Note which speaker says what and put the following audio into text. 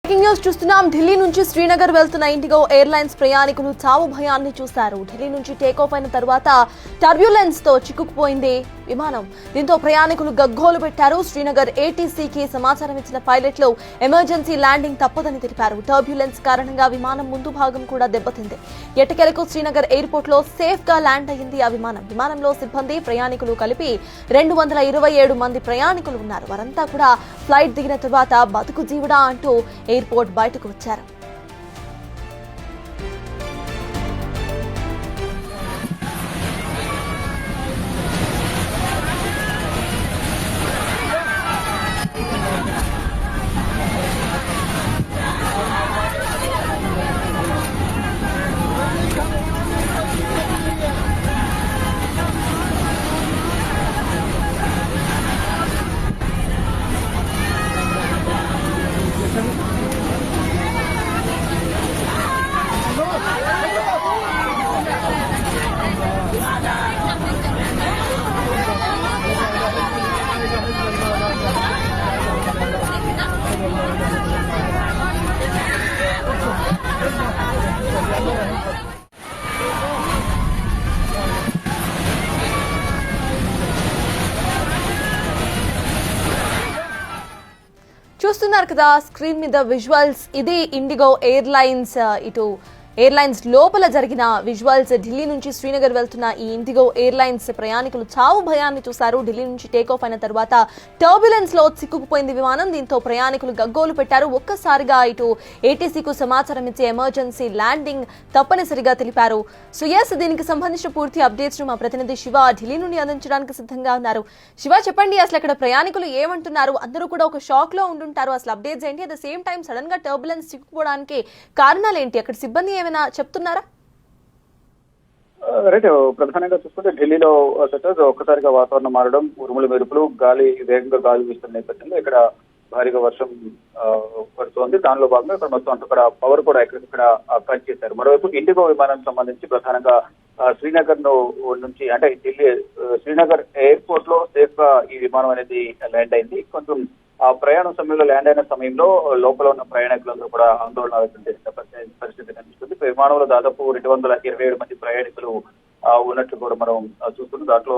Speaker 1: Breaking news చూస్తున్నాం. ఢిల్లీ నుంచి శ్రీనగర్ వెళ్తున్న ఇండిగో ఎయిర్లైన్స్ ప్రయాణికులు చావు భయాన్ని చూశారు. ఢిల్లీ నుంచి టేకాఫ్ అయిన తర్వాత టర్బ్యులెన్స్ తో చిక్కుకుపోయింది విమానం. దీంతో ప్రయాణికులు గగ్గోలు పెట్టారు. శ్రీనగర్ ఏటీసీకి సమాచారం ఇచ్చిన పైలట్లు ఎమర్జెన్సీ ల్యాండింగ్ తప్పదని తెలిపారు. టర్బ్యులెన్స్ కారణంగా విమానం ముందు భాగం కూడా దెబ్బతింది. ఎట్టకేలకు శ్రీనగర్ ఎయిర్పోర్ట్ లో సేఫ్ గా ల్యాండ్ అయ్యింది ఆ విమానం. విమానంలో సిబ్బంది, ప్రయాణికులు కలిపి 227 మంది ప్రయాణికులు ఉన్నారు. వారంతా కూడా ఫ్లైట్ దిగిన తర్వాత బతుకు జీవుడా అంటూ ఎయిర్పోర్ట్ బయటకు వచ్చారు. చూస్తున్నారు కదా స్క్రీన్ మీద విజువల్స్. ఇది ఇండిగో ఎయిర్లైన్స్ ఎయిర్లైన్స్ లోపల జరిగిన విజువల్స్. ఢిల్లీ నుంచి శ్రీనగర్ వెళ్తున్న ఈ ఇండిగో ఎయిర్లైన్స్ ప్రయాణికులు చావు భయాన్ని చూశారు. ఢిల్లీ నుంచి టేకాఫ్ అయిన తర్వాత టర్బ్యులెన్స్ లో చిక్కుకుపోయింది విమానం. దీంతో ప్రయాణికులు గగ్గోలు పెట్టారు. ఒక్కసారిగా ఏటీసీకు సమాచారం ఇచ్చే ఎమర్జెన్సీ ల్యాండింగ్ తప్పనిసరిగా తెలిపారు. సో ఎస్, దీనికి సంబంధించిన పూర్తి అప్డేట్స్ మా ప్రతినిధి శివ ఢిల్లీ నుండి అందించడానికి సిద్ధంగా ఉన్నారు. శివ, చెప్పండి, అసలు అక్కడ ప్రయాణికులు ఏమంటున్నారు? అందరూ కూడా ఒక షాక్ లో ఉంటుంటారు. అసలు అప్డేట్స్ ఏంటి? At the same time sudden గా టర్బ్యులెన్స్ చిక్కుకోవడానికి కారణాలు ఏంటి? అక్కడ సిబ్బంది ఏమైనా చెప్తున్నారా?
Speaker 2: రైట్, ప్రధానంగా చూసుకుంటే ఢిల్లీలో ఒక్కసారిగా వాతావరణం మారడం, ఉరుములు మెరుపులు, వేగంగా గాలి వీస్తున్న నేపథ్యంలో ఇక్కడ భారీగా వర్షం పడుతోంది. దానిలో భాగంగా ఇక్కడ మొత్తం అక్కడ పవర్ కూడా ఇక్కడ కట్ చేశారు. మరోవైపు ఇండిగో విమానానికి సంబంధించి ప్రధానంగా శ్రీనగర్ నుంచి అంటే ఢిల్లీ శ్రీనగర్ ఎయిర్పోర్ట్ లో సేఫ్ గా ఈ విమానం అనేది ల్యాండ్ అయింది. కొంచెం ఆ ప్రయాణం సమయంలో ల్యాండ్ అయిన సమయంలో లోపల ఉన్న ప్రయాణికులందరూ కూడా ఆందోళన వ్యక్తం చేసిన పరిస్థితి కనిపిస్తుంది. విమానంలో దాదాపు 227 మంది ప్రయాణికులు ఉన్నట్లు కూడా మనం చూస్తున్నాం. దాంట్లో